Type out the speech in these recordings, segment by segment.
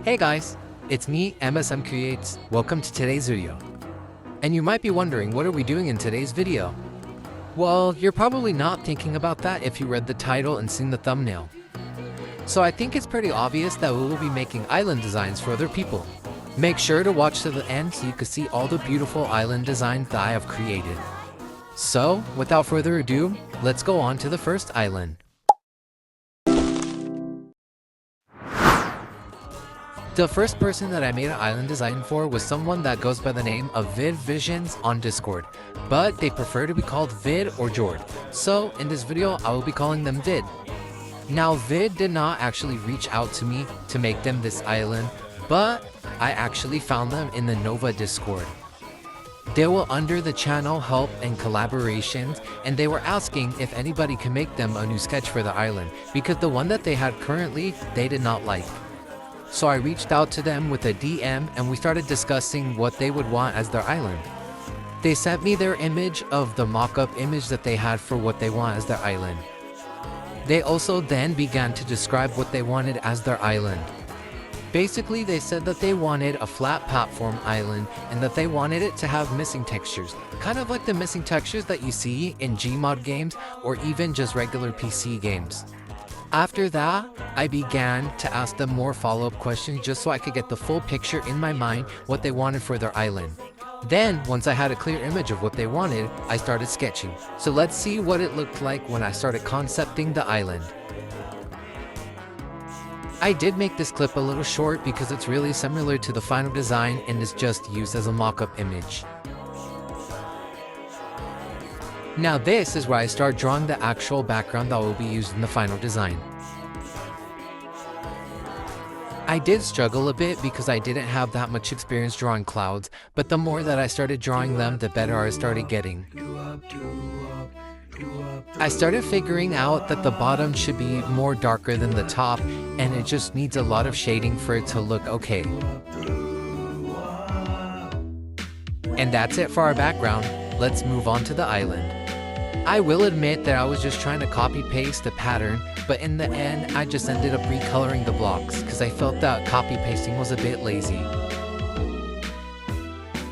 Hey guys, it's me, MSM Creates. Welcome to today's video. And you might be wondering, what are we doing in today's video? Well, you're probably not thinking about that if you read the title and seen the thumbnail. So I think it's pretty obvious that we will be making island designs for other people. Make sure to watch to the end so you can see all the beautiful island designs that I have created. So, without further ado, let's go on to the first island. The first person that I made an island design for was someone that goes by the name of Vid Visions on Discord, but they prefer to be called Vid or Jord. So in this video, I will be calling them Vid. Now Vid did not actually reach out to me to make them this island, but I actually found them in the Nova Discord. They were under the channel help and collaborations, and they were asking if anybody can make them a new sketch for the island, because the one that they had currently, they did not like. So I reached out to them with a DM and we started discussing what they would want as their island. They sent me their image of the mock-up image that they had for what they want as their island. They also then began to describe what they wanted as their island. Basically, they said that they wanted a flat platform island and that they wanted it to have missing textures, kind of like the missing textures that you see in Gmod games or even just regular PC games. After that, I began to ask them more follow-up questions just so I could get the full picture in my mind what they wanted for their island. Then, once I had a clear image of what they wanted, I started sketching. So let's see what it looked like when I started concepting the island. I did make this clip a little short because it's really similar to the final design and is just used as a mock-up image. Now this is where I start drawing the actual background that will be used in the final design. I did struggle a bit because I didn't have that much experience drawing clouds, but the more that I started drawing them, the better I started getting. I started figuring out that the bottom should be more darker than the top, and it just needs a lot of shading for it to look okay. And that's it for our background. Let's move on to the island. I will admit that I was just trying to copy paste the pattern, but in the end I just ended up recoloring the blocks because I felt that copy pasting was a bit lazy.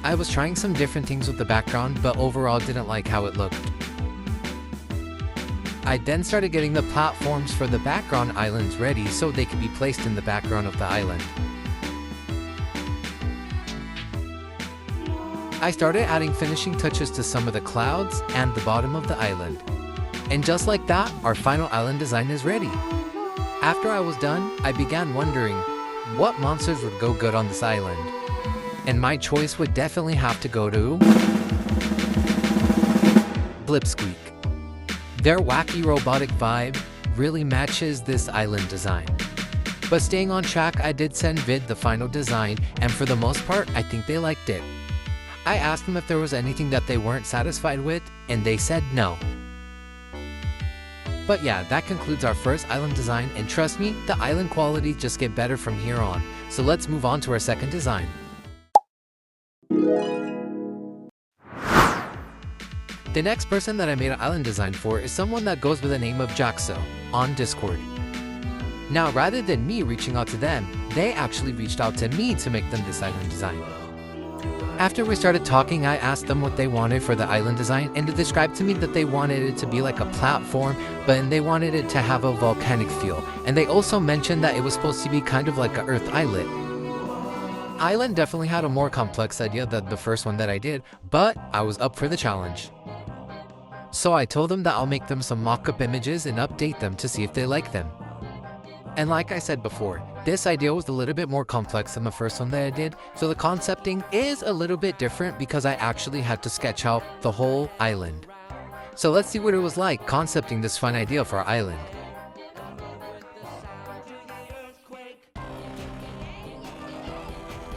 I was trying some different things with the background, but overall didn't like how it looked. I then started getting the platforms for the background islands ready so they could be placed in the background of the island. I started adding finishing touches to some of the clouds and the bottom of the island. And just like that, our final island design is ready. After I was done, I began wondering what monsters would go good on this island. And my choice would definitely have to go to Blipsqueak. Their wacky robotic vibe really matches this island design. But staying on track, I did send Vid the final design, and for the most part, I think they liked it. I asked them if there was anything that they weren't satisfied with, and they said no. But yeah, that concludes our first island design, and trust me, the island quality just get better from here on. So let's move on to our second design. The next person that I made an island design for is someone that goes by the name of Jaxo on Discord. Now, rather than me reaching out to them, they actually reached out to me to make them this island design. After we started talking, I asked them what they wanted for the island design, and they described to me that they wanted it to be like a platform, but they wanted it to have a volcanic feel. And they also mentioned that it was supposed to be kind of like an Earth islet. Island definitely had a more complex idea than the first one that I did, but I was up for the challenge. So I told them that I'll make them some mock-up images and update them to see if they like them. And like I said before, this idea was a little bit more complex than the first one that I did, so the concepting is a little bit different because I actually had to sketch out the whole island. So let's see what it was like concepting this fun idea for our island.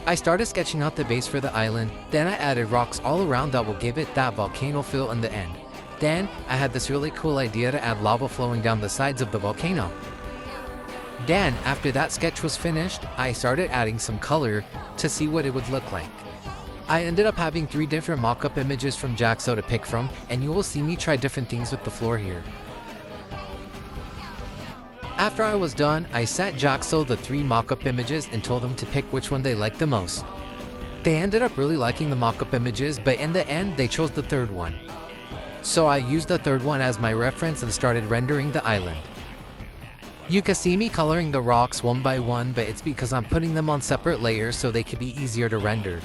I started sketching out the base for the island, then I added rocks all around that will give it that volcano feel in the end. Then I had this really cool idea to add lava flowing down the sides of the volcano. Then, after that sketch was finished, I started adding some color to see what it would look like. I ended up having 3 different mock-up images from Jaxo to pick from, and you will see me try different things with the floor here. After I was done, I sent Jaxo the 3 mock-up images and told them to pick which one they liked the most. They ended up really liking the mock-up images, but in the end, they chose the 3rd one. So I used the 3rd one as my reference and started rendering the island. You can see me coloring the rocks one by one, but it's because I'm putting them on separate layers so they could be easier to render.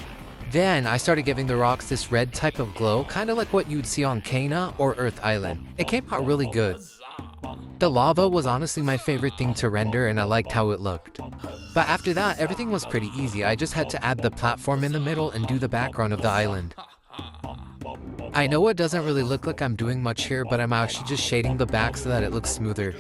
Then I started giving the rocks this red type of glow, kind of like what you'd see on Cana or Earth Island. It came out really good. The lava was honestly my favorite thing to render and I liked how it looked. But after that, everything was pretty easy. I just had to add the platform in the middle and do the background of the island. I know it doesn't really look like I'm doing much here, but I'm actually just shading the back so that it looks smoother.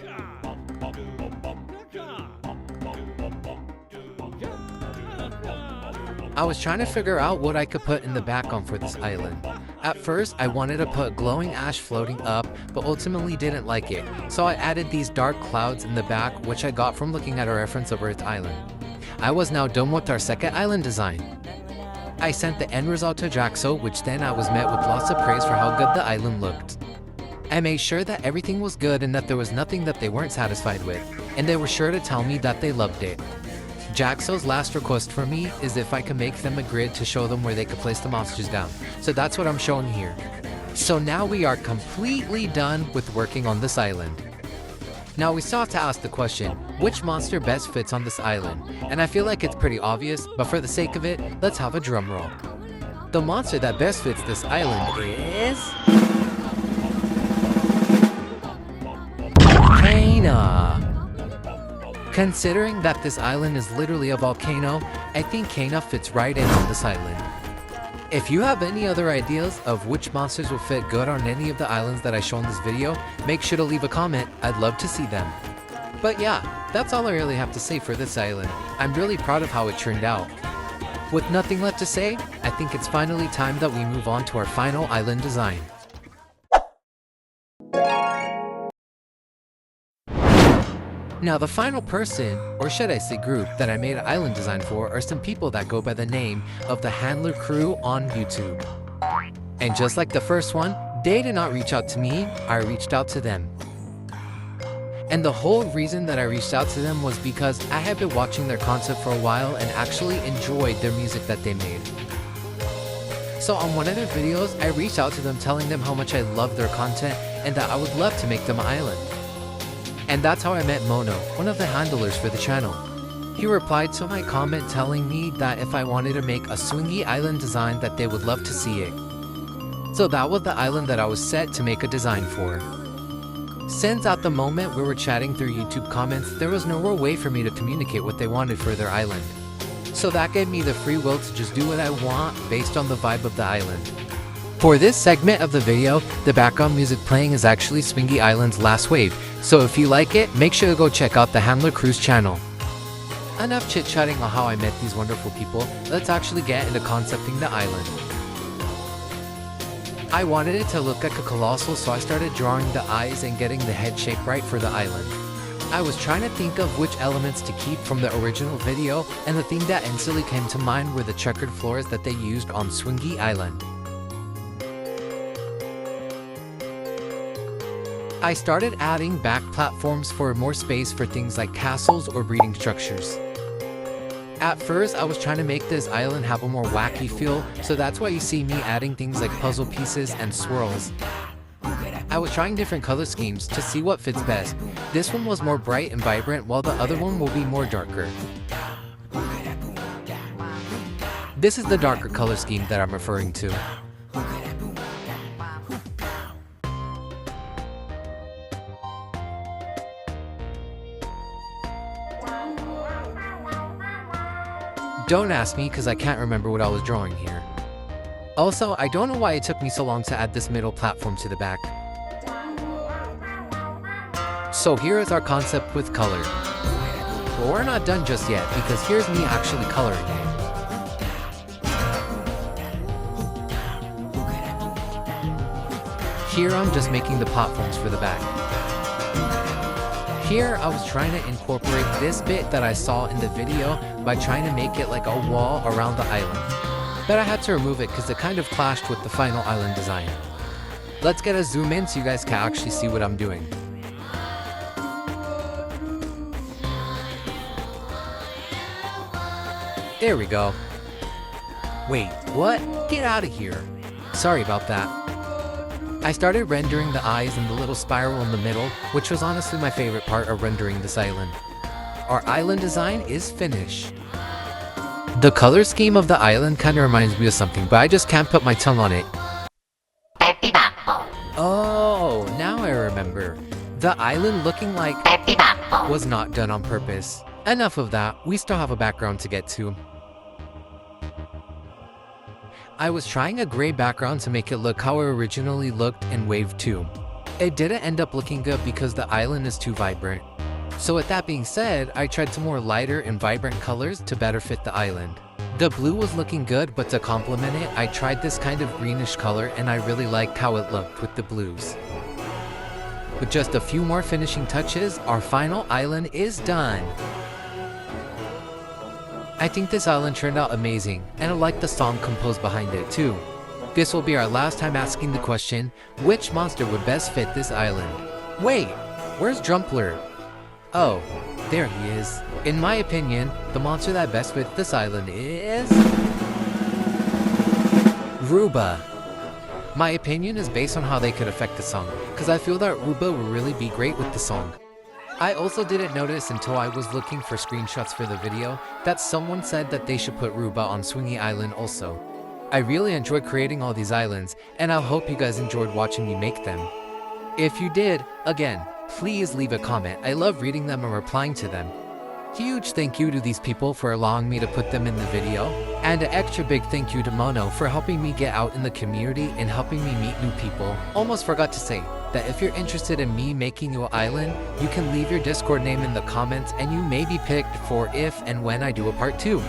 I was trying to figure out what I could put in the background for this island. At first, I wanted to put glowing ash floating up, but ultimately didn't like it. So I added these dark clouds in the back, which I got from looking at a reference of Earth Island. I was now done with our second island design. I sent the end result to Jaxo, which then I was met with lots of praise for how good the island looked. I made sure that everything was good and that there was nothing that they weren't satisfied with, and they were sure to tell me that they loved it. Jaxo's last request for me is if I can make them a grid to show them where they could place the monsters down. So that's what I'm showing here. So now we are completely done with working on this island. Now we still have to ask the question, which monster best fits on this island? And I feel like it's pretty obvious, but for the sake of it, let's have a drum roll. The monster that best fits this island is... Cana! Considering that this island is literally a volcano, I think Cana fits right in on this island. If you have any other ideas of which monsters will fit good on any of the islands that I show in this video, make sure to leave a comment, I'd love to see them. But yeah, that's all I really have to say for this island. I'm really proud of how it turned out. With nothing left to say, I think it's finally time that we move on to our final island design. Now the final person, or should I say group, that I made an island design for are some people that go by the name of the Handler Crew on YouTube. And just like the first one, they did not reach out to me, I reached out to them. And the whole reason that I reached out to them was because I had been watching their content for a while and actually enjoyed their music that they made. So on one of their videos, I reached out to them telling them how much I loved their content and that I would love to make them an island. And that's how I met Mono, one of the handlers for the channel. He replied to my comment telling me that if I wanted to make a Swingy island design that they would love to see it. So that was the island that I was set to make a design for. Since at the moment we were chatting through YouTube comments, there was no real way for me to communicate what they wanted for their island. So that gave me the free will to just do what I want based on the vibe of the island. For this segment of the video, the background music playing is actually Swingy Island's Last Wave, so if you like it, make sure to go check out the Handler Crew's channel. Enough chit-chatting on how I met these wonderful people, let's actually get into concepting the island. I wanted it to look like a colossal, so I started drawing the eyes and getting the head shape right for the island. I was trying to think of which elements to keep from the original video, and the thing that instantly came to mind were the checkered floors that they used on Swingy Island. I started adding back platforms for more space for things like castles or breeding structures. At first, I was trying to make this island have a more wacky feel, so that's why you see me adding things like puzzle pieces and swirls. I was trying different color schemes to see what fits best. This one was more bright and vibrant, while the other one will be more darker. This is the darker color scheme that I'm referring to. Don't ask me because I can't remember what I was drawing here. Also, I don't know why it took me so long to add this middle platform to the back. So here is our concept with color. But we're not done just yet because here's me actually coloring it. Here I'm just making the platforms for the back. Here I was trying to incorporate this bit that I saw in the video by trying to make it like a wall around the island. But I had to remove it because it kind of clashed with the final island design. Let's get a zoom in so you guys can actually see what I'm doing. There we go. Wait, what? Get out of here. Sorry about that. I started rendering the eyes and the little spiral in the middle, which was honestly my favorite part of rendering this island. Our island design is finished. The color scheme of the island kinda reminds me of something, but I just can't put my tongue on it. Oh, now I remember. The island looking like was not done on purpose. Enough of that, we still have a background to get to. I was trying a gray background to make it look how it originally looked in Wave 2. It didn't end up looking good because the island is too vibrant. So with that being said, I tried some more lighter and vibrant colors to better fit the island. The blue was looking good, but to complement it, I tried this kind of greenish color and I really liked how it looked with the blues. With just a few more finishing touches, our final island is done. I think this island turned out amazing, and I like the song composed behind it too. This will be our last time asking the question, which monster would best fit this island? Wait, where's Drumpler? Oh, there he is. In my opinion, the monster that best fits this island is... Ruba. My opinion is based on how they could affect the song, because I feel that Ruba would really be great with the song. I also didn't notice until I was looking for screenshots for the video that someone said that they should put Ruba on Swingy Island also. I really enjoyed creating all these islands, and I hope you guys enjoyed watching me make them. If you did, again, please leave a comment. I love reading them and replying to them. Huge thank you to these people for allowing me to put them in the video, and an extra big thank you to Mono for helping me get out in the community and helping me meet new people. Almost forgot to say that if you're interested in me making you an island, you can leave your Discord name in the comments and you may be picked for if and when I do a part 2.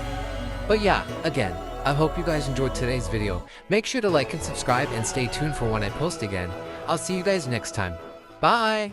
But yeah, again, I hope you guys enjoyed today's video. Make sure to like and subscribe and stay tuned for when I post again. I'll see you guys next time. Bye!